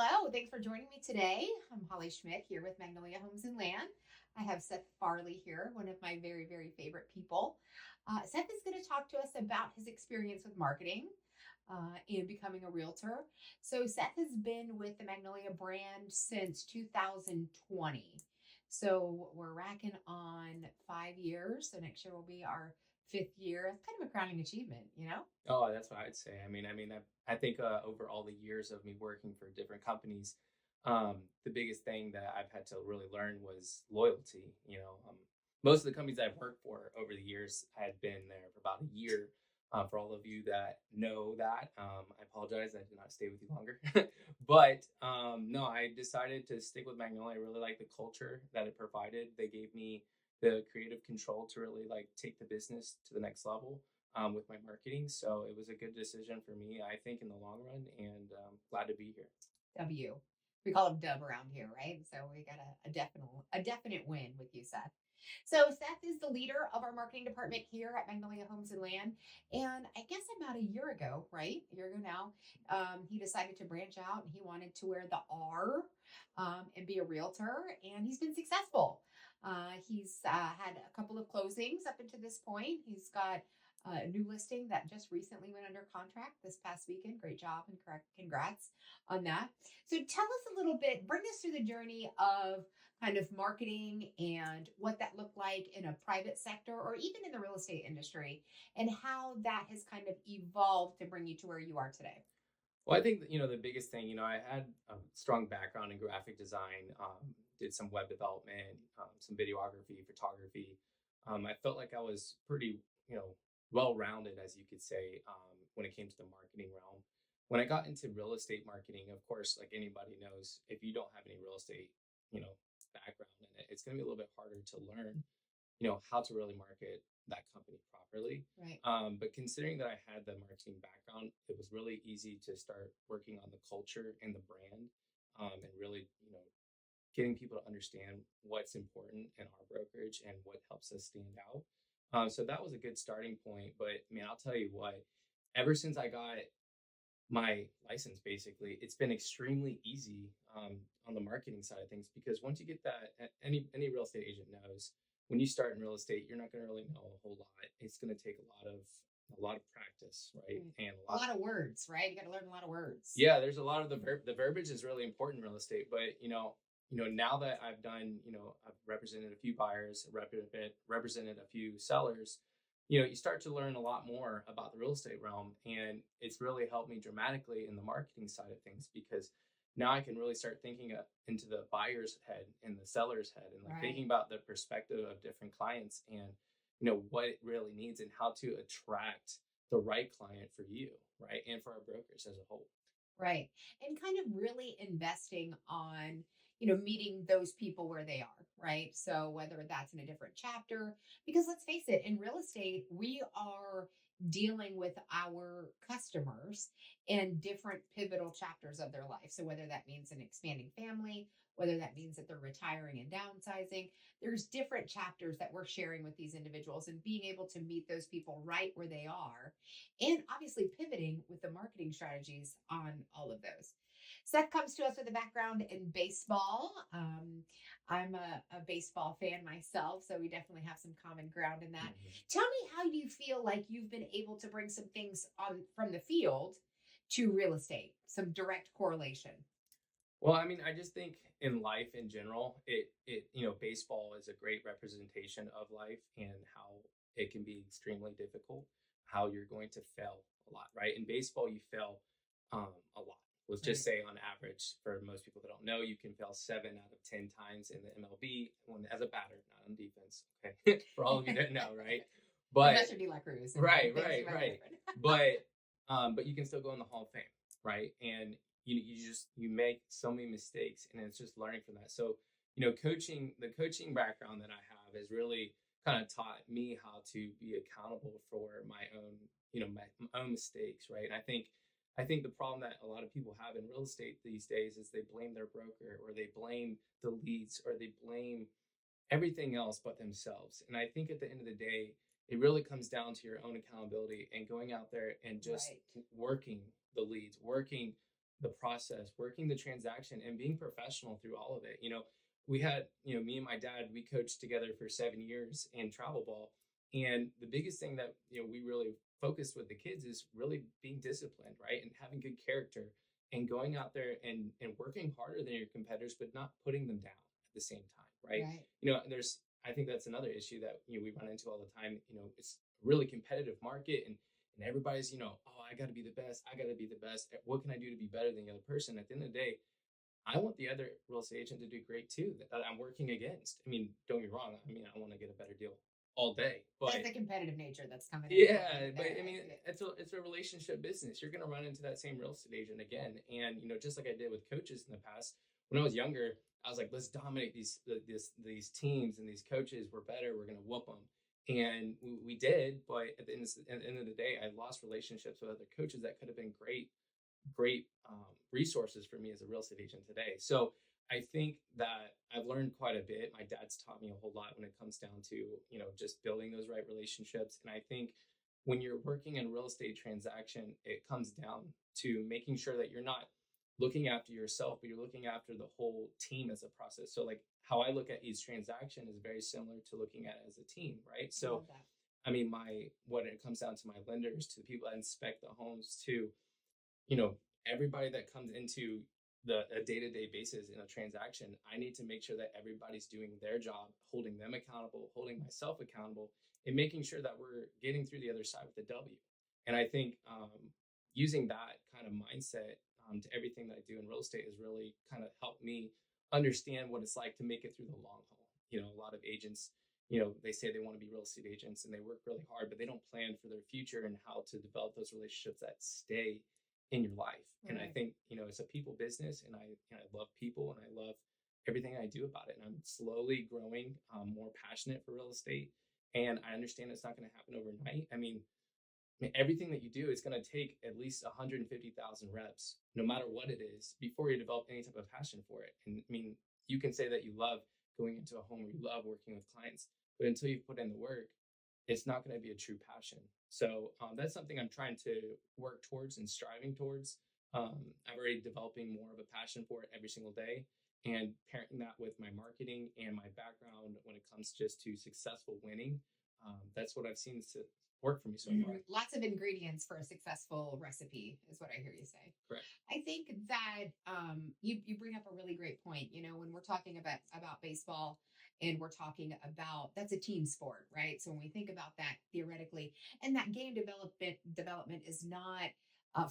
Hello, thanks for joining me today. I'm Holly Schmidt here with Magnolia Homes and Land. I have Seth Farley here, one of my very, very favorite people. Seth is going to talk to us about his experience with marketing and becoming a realtor. So, Seth has been with the Magnolia brand since 2020. So, we're racking on 5 years. So, next year will be our fifth year. It's kind of a crowning achievement, you know? Oh, that's what I'd say. I think over all the years of me working for different companies, the biggest thing that I've had to really learn was loyalty. Most of the companies I've worked for over the years had been there for about a year. For all of you that know that, I apologize. I did not stay with you longer, but no, I decided to stick with Magnolia. I really like the culture that it provided. They gave me the creative control to really like take the business to the next level with my marketing. So it was a good decision for me, I think, in the long run, and glad to be here. W. We call him Dub around here, right? So we got a definite win with you, Seth. So Seth is the leader of our marketing department here at Magnolia Homes and Land. And I guess about a year ago, right? A year ago now, he decided to branch out and he wanted to wear the R and be a realtor. And he's been successful. He's had a couple of closings up until this point. He's got a new listing that just recently went under contract this past weekend. Great job and congrats on that. So tell us a little bit, bring us through the journey of kind of marketing and what that looked like in a private sector or even in the real estate industry and how that has kind of evolved to bring you to where you are today. Well, I think that, the biggest thing, I had a strong background in graphic design, did some web development, some videography, photography. I felt like I was pretty, well rounded, as you could say, when it came to the marketing realm. When I got into real estate marketing, of course, like anybody knows, if you don't have any real estate, you know, background in it, it's going to be a little bit harder to learn, how to really market that company properly. Right. But considering that I had the marketing background, it was really easy to start working on the culture and the brand, and really, getting people to understand what's important in our brokerage and what helps us stand out. So that was a good starting point. But man, I'll tell you what, ever since I got my license, basically, it's been extremely easy on the marketing side of things because once you get that, any real estate agent knows when you start in real estate, you're not going to really know a whole lot. It's going to take a lot of practice, right? Right. And A lot of words, right? You got to learn a lot of words. yeah, there's a lot of the verbiage is really important in real estate. But now that I've done, I've represented a few buyers, represented a few sellers. You start to learn a lot more about the real estate realm, and it's really helped me dramatically in the marketing side of things because now I can really start thinking into the buyer's head and the seller's head, and like thinking Right. about the perspective of different clients and what it really needs and how to attract the right client for you, right, and for our brokers as a whole. Right. And kind of really investing on, meeting those people where they are, right? So whether that's in a different chapter, because let's face it, in real estate, we are dealing with our customers in different pivotal chapters of their life. So whether that means an expanding family, whether that means that they're retiring and downsizing, there's different chapters that we're sharing with these individuals and being able to meet those people right where they are and obviously pivoting with the marketing strategies on all of those. Seth comes to us with a background in baseball. I'm a baseball fan myself, so we definitely have some common ground in that. Mhm. Tell me how you feel like you've been able to bring some things on from the field to real estate, some direct correlation. Well, I just think in life in general, baseball is a great representation of life and how it can be extremely difficult, how you're going to fail a lot, right? In baseball, you fail a lot. Let's just Right. say on average, for most people that don't know, you can fail 7 out of 10 times in the MLB when as a batter, not on defense. Okay, for all of you that know, right? But Unless you're De La Cruz, and then right, things right, might be right. different. But you can still go in the Hall of Fame, right? And you make so many mistakes, and it's just learning from that. So the coaching background that I have has really kind of taught me how to be accountable for my own my own mistakes, right? And I think the problem that a lot of people have in real estate these days is they blame their broker or they blame the leads or they blame everything else but themselves. And I think at the end of the day, it really comes down to your own accountability and going out there and just Right. working the leads, working the process, working the transaction, and being professional through all of it. We had, me and my dad, we coached together for 7 years in travel ball. And the biggest thing that, we really focused with the kids is really being disciplined, right? And having good character and going out there and working harder than your competitors, but not putting them down at the same time, right? Right. I think that's another issue that, we run into all the time. It's a really competitive market, and everybody's, oh, I got to be the best. I got to be the best. What can I do to be better than the other person? At the end of the day, I want the other real estate agent to do great too, that I'm working against. I mean, don't get me wrong. I mean, I want to get a better deal all day, but That's the competitive nature that's coming into yeah, play but there. I mean, it's a relationship business. You're gonna run into that same real estate agent again, and just like I did with coaches in the past. When I was younger, I was like, let's dominate these teams and these coaches. We're better. We're gonna whoop them, and we did. But at the end of the day, I lost relationships with other coaches that could have been great resources for me as a real estate agent today. So I think that I've learned quite a bit. My dad's taught me a whole lot when it comes down to, just building those right relationships. And I think when you're working in a real estate transaction, it comes down to making sure that you're not looking after yourself, but you're looking after the whole team as a process. So like how I look at each transaction is very similar to looking at it as a team, right? I So love that. I mean, when it comes down to my lenders, to the people that inspect the homes, to you know everybody that comes into a day-to-day basis in a transaction, I need to make sure that everybody's doing their job, holding them accountable, holding myself accountable, and making sure that we're getting through the other side with a W. And I think using that kind of mindset to everything that I do in real estate has really kind of helped me understand what it's like to make it through the long haul. A lot of agents, they say they want to be real estate agents and they work really hard, but they don't plan for their future and how to develop those relationships that stay in your life. And I Right. think, it's a people business, and I love people, and I love everything I do about it. And I'm slowly growing more passionate for real estate. And I understand it's not going to happen overnight. Everything that you do is going to take at least 150,000 reps, no matter what it is, before you develop any type of passion for it. And you can say that you love going into a home or you love working with clients, but until you put in the work, it's not going to be a true passion. So that's something I'm trying to work towards and striving towards. I'm already developing more of a passion for it every single day, and pairing that with my marketing and my background when it comes just to successful winning. That's what I've seen to work for me so far. Lots of ingredients for a successful recipe is what I hear you say. Correct. I think that you bring up a really great point. When we're talking about baseball and we're talking about, that's a team sport, right? So when we think about that theoretically, and that game development is not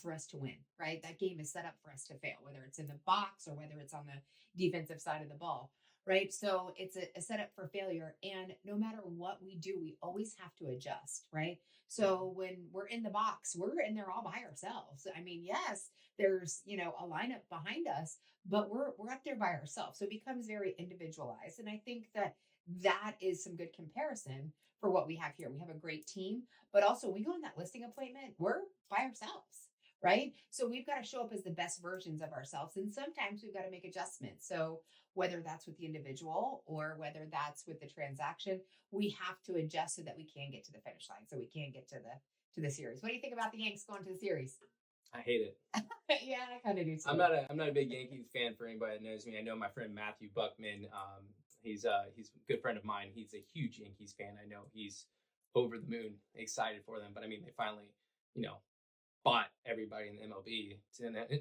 for us to win, right? That game is set up for us to fail, whether it's in the box or whether it's on the defensive side of the ball. Right. So it's a setup for failure. And no matter what we do, we always have to adjust. Right. So when we're in the box, we're in there all by ourselves. I mean, yes, there's, a lineup behind us, but we're up there by ourselves. So it becomes very individualized. And I think that is some good comparison for what we have here. We have a great team, but also we go on that listing appointment, we're by ourselves. Right. So we've got to show up as the best versions of ourselves. And sometimes we've got to make adjustments. So whether that's with the individual or whether that's with the transaction, we have to adjust so that we can get to the finish line, so we can get to the series. What do you think about the Yanks going to the series? I hate it. Yeah, I kind of do too. I'm not a big Yankees fan. For anybody that knows me, I know my friend Matthew Buckman. He's a good friend of mine. He's a huge Yankees fan. I know he's over the moon excited for them. But I mean, they finally, bought everybody in the MLB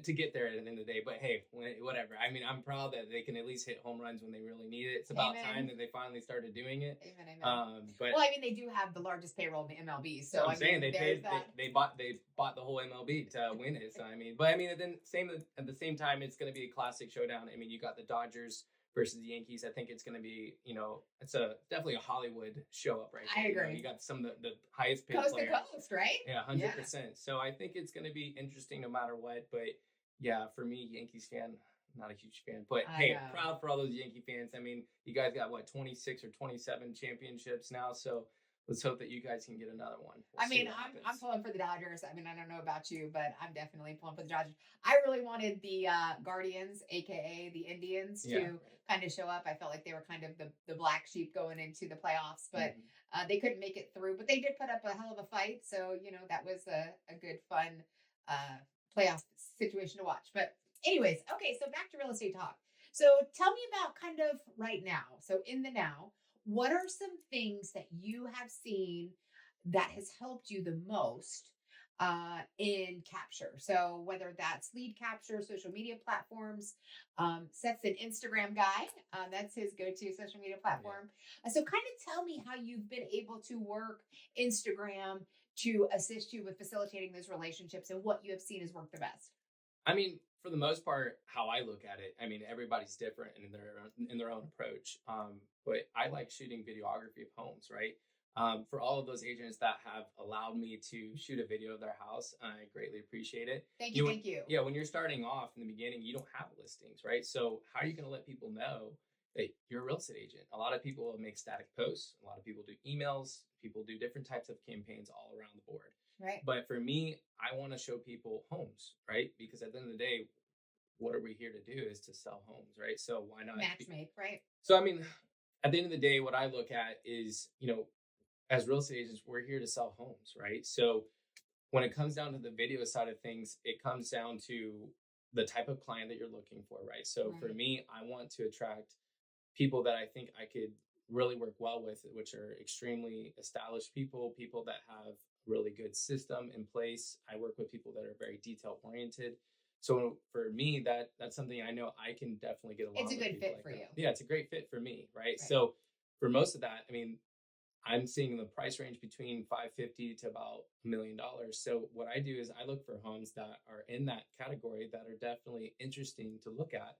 to get there at the end of the day. But hey, whatever. I mean, I'm proud that they can at least hit home runs when they really need it. It's about time that they finally started doing it. Amen. But well, I mean, they do have the largest payroll in the MLB. So I'm saying they bought the whole MLB to win it. So at the same time, it's going to be a classic showdown. I mean, you got the Dodgers versus the Yankees. I think it's going to be, it's definitely a Hollywood show up right there. I agree. You got some of the highest paid coast players. to coast, right? Yeah, 100%. So I think it's going to be interesting no matter what. But yeah, for me, Yankees fan, not a huge fan. But hey, proud for all those Yankee fans. I mean, you guys got 26 or 27 championships now. So let's hope that you guys can get another one. I'm pulling for the Dodgers. I mean, I don't know about you, but I'm definitely pulling for the Dodgers. I really wanted the Guardians, aka the Indians, to kind of show up. I felt like they were kind of the black sheep going into the playoffs, but they couldn't make it through. But they did put up a hell of a fight, so that was a good fun playoff situation to watch. But anyways, okay, so back to real estate talk. So tell me about kind of right now. So in the now, what are some things that you have seen that has helped you the most in capture? So whether that's lead capture, social media platforms, Seth's an Instagram guy. That's his go-to social media Yeah. platform. So kind of tell me how you've been able to work Instagram to assist you with facilitating those relationships and what you have seen has worked the best. I mean, for the most part, how I look at it, I mean, everybody's different in their own approach. But I like shooting videography of homes, right? For all of those agents that have allowed me to shoot a video of their house, I greatly appreciate it. Thank you. When- Thank you. yeah, when you're starting off in the beginning, you don't have listings, right? So how are you going to let people know that you're a real estate agent? A lot of people make static posts. A lot of people do emails. People do different types of campaigns all around the board. Right. But for me, I want to show people homes, right? Because at the end of the day, what are we here to do is to sell homes, right? So why not Match make, right? So I mean, at the end of the day, what I look at is, as real estate agents, we're here to sell homes, right? So when it comes down to the video side of things, it comes down to the type of client that you're looking for, right? So for Right. me, I want to attract people that I think I could really work well with, which are extremely established people, people that have really good system in place. I work with people that are very detail oriented. So for me, that's something I know I can definitely get along It's a with good people fit like for that. you. Yeah, it's a great fit for me, right? Right. So for most of that, I mean, I'm seeing the price range between 550 to about $1 million. So what I do is I look for homes that are in that category that are definitely interesting to look at,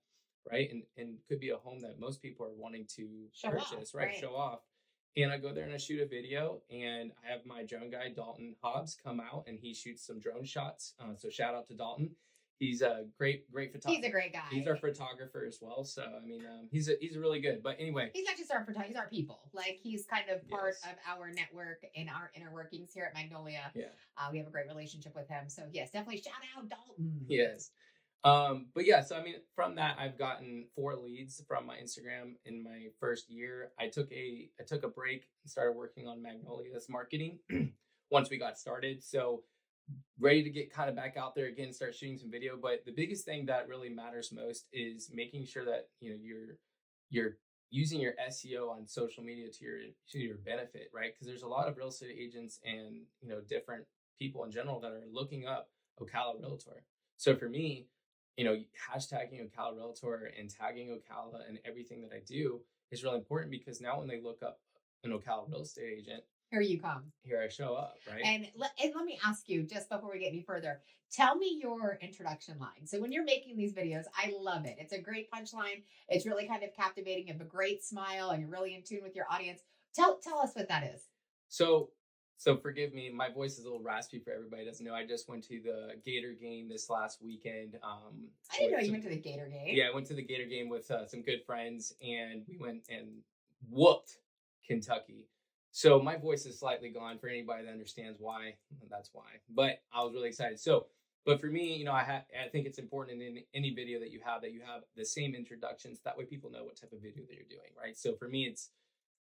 right? And could be a home that most people are wanting to Show off, purchase, right? right. Show off. And I go there and I shoot a video, and I have my drone guy Dalton Hobbs come out and he shoots some drone shots. So shout out to Dalton. He's a great photographer. He's a great guy. He's our photographer as well. So I mean, he's really good. But anyway, He's not just our photographer, he's our people. Like he's kind of part Yes. of our network and our inner workings here at Magnolia. Yeah. We have a great relationship with him. So yes, definitely shout out Dalton. Yes. But yeah, so I mean, from that, I've gotten 4 leads from my Instagram in my first year. I took a break and started working on Magnolia's marketing once we got started. So ready to get kind of back out there again, start shooting some video. But the biggest thing that really matters most is making sure that you're using your SEO on social media to your benefit, right? Because there's a lot of real estate agents and different people in general that are looking up Ocala Realtor. So for me, hashtagging Ocala Realtor and tagging Ocala and everything that I do is really important because now when they look up an Ocala real estate agent, Here you come. here I show up, right? And let me ask you, just before we get any further, tell me your introduction line. So when you're making these videos, I love it. It's a great punchline. It's really kind of captivating. You have a great smile and you're really in tune with your audience. Tell us what that is. So forgive me, my voice is a little raspy for everybody who doesn't know. I just went to the Gator game this last weekend. I didn't know you went to the Gator game. Yeah, I went to the Gator game with some good friends, and we went and whooped Kentucky. So my voice is slightly gone. For anybody that understands why, that's why. But I was really excited. But for me, I think it's important in any video that you have the same introductions. That way, people know what type of video that you're doing, right? So for me, it's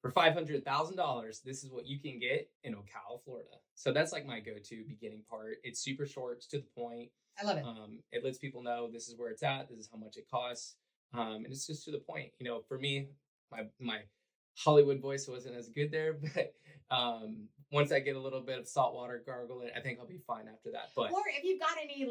for $500,000. This is what you can get in Ocala, Florida. So that's like my go-to beginning part. It's super short, it's to the point. I love it. It lets people know this is where it's at. This is how much it costs, and it's just to the point. For me, my Hollywood voice wasn't as good there, but once I get a little bit of saltwater gargle, I think I'll be fine after that. But or if you've got any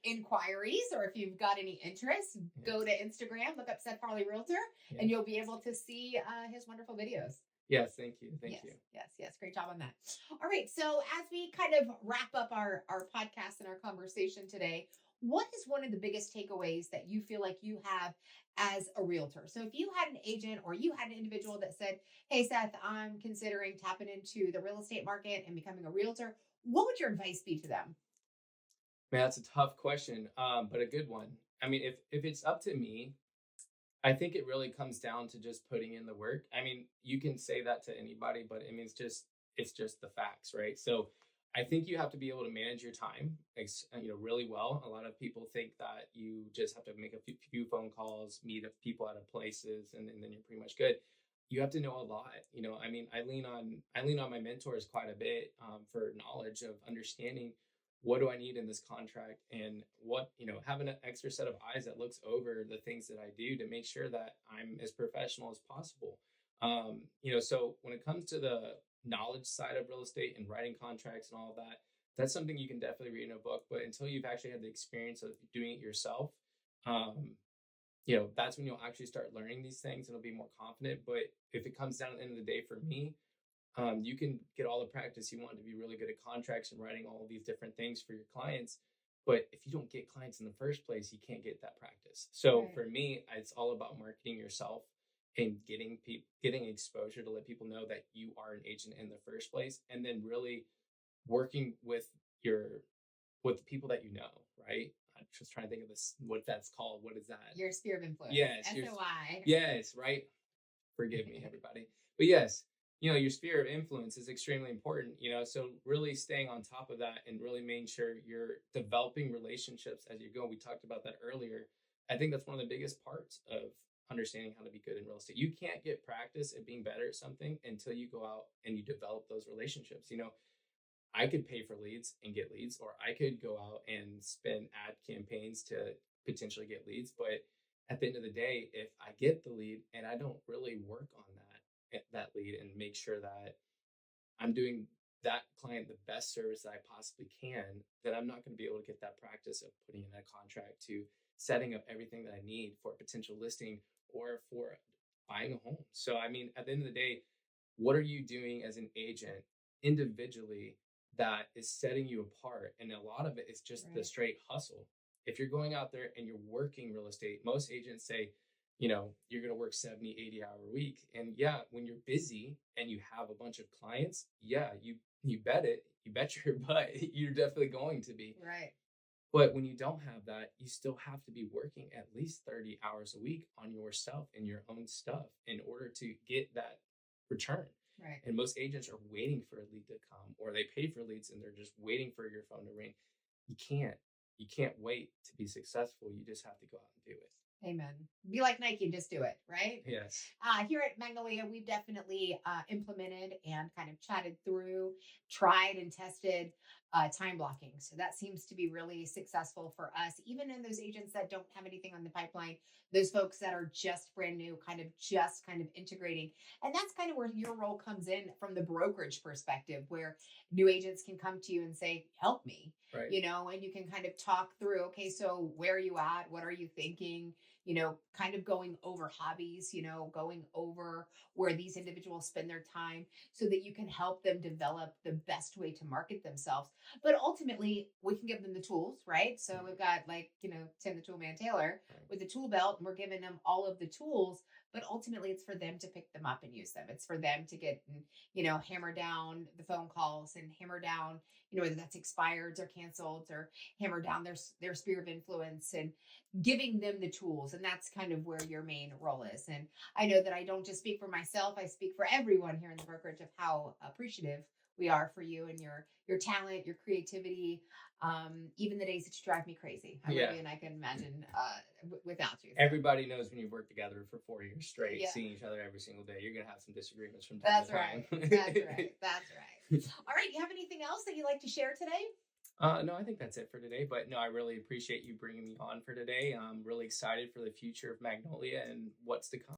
inquiries or if you've got any interest, go to Instagram, look up Seth Farley Realtor, and you'll be able to see his wonderful videos. Yes, thank you. Thank you. Yes. Great job on that. All right. So as we kind of wrap up our podcast and our conversation today, what is one of the biggest takeaways that you feel like you have as a realtor? So if you had an agent or you had an individual that said, hey, Seth, I'm considering tapping into the real estate market and becoming a realtor, what would your advice be to them? Man, that's a tough question, but a good one. I mean, if it's up to me, I think it really comes down to just putting in the work. I mean, you can say that to anybody, but I mean, it's just the facts, right? So I think you have to be able to manage your time, really well. A lot of people think that you just have to make a few phone calls, meet people at places, and then you're pretty much good. You have to know a lot. I mean, I lean on my mentors quite a bit for knowledge of understanding what do I need in this contract, and what, having an extra set of eyes that looks over the things that I do to make sure that I'm as professional as possible. So when it comes to the knowledge side of real estate and writing contracts and all of that, that's something you can definitely read in a book. But until you've actually had the experience of doing it yourself, um, that's when you'll actually start learning these things and it'll be more confident. But if it comes down at the end of the day for me, you can get all the practice you want to be really good at contracts and writing all of these different things for your clients. But if you don't get clients in the first place, you can't get that practice. So Right. for me, it's all about marketing yourself and getting exposure to let people know that you are an agent in the first place, and then really working your with the people that you know, right? I'm just trying to think of this, what that's called. What is that? Your sphere of influence. Yes, SOI. yes, right. Forgive me, everybody. But yes, your sphere of influence is extremely important, so really staying on top of that and really making sure you're developing relationships as you go. We talked about that earlier. I think that's one of the biggest parts of understanding how to be good in real estate. You can't get practice at being better at something until you go out and you develop those relationships. I could pay for leads and get leads, or I could go out and spend ad campaigns to potentially get leads. But at the end of the day, if I get the lead and I don't really work on that lead and make sure that I'm doing that client the best service that I possibly can, then I'm not going to be able to get that practice of putting in a contract to setting up everything that I need for a potential listing or for buying a home. So, I mean, at the end of the day, what are you doing as an agent individually that is setting you apart? And a lot of it is just the Right. straight hustle. If you're going out there and you're working real estate, most agents say, you're going to work 70, 80-hour a week. And yeah, when you're busy and you have a bunch of clients, yeah, you bet it, you bet your butt, you're definitely going to be. Right. But when you don't have that, you still have to be working at least 30 hours a week on yourself and your own stuff in order to get that return. Right. And most agents are waiting for a lead to come, or they pay for leads and they're just waiting for your phone to ring. You can't. You can't wait to be successful. You just have to go out and do it. Amen. Be like Nike, just do it, right? Yes. Here at Magnolia, we've definitely implemented and kind of chatted through, tried and tested time blocking. So that seems to be really successful for us, even in those agents that don't have anything on the pipeline, those folks that are just brand new, kind of integrating. And that's kind of where your role comes in from the brokerage perspective, where new agents can come to you and say, help me, Right. and you can kind of talk through, okay, so where are you at? What are you thinking? Kind of going over hobbies, going over where these individuals spend their time so that you can help them develop the best way to market themselves. But ultimately, we can give them the tools, right? So we've got Tim the Toolman Taylor with the tool belt, and we're giving them all of the tools. But ultimately, it's for them to pick them up and use them. It's for them to get, hammer down the phone calls and hammer down, whether that's expired or canceled, or hammer down their sphere of influence and giving them the tools. And that's kind of where your main role is. And I know that I don't just speak for myself, I speak for everyone here in the brokerage of how appreciative we are for you and your talent, your creativity, even the days that you drive me crazy. And I can imagine without you. So. Everybody knows when you've worked together for 4 years straight, seeing each other every single day, you're going to have some disagreements from time to time. That's right. That's right. All right. You have anything else that you'd like to share today? No, I think that's it for today. But no, I really appreciate you bringing me on for today. I'm really excited for the future of Magnolia and what's to come.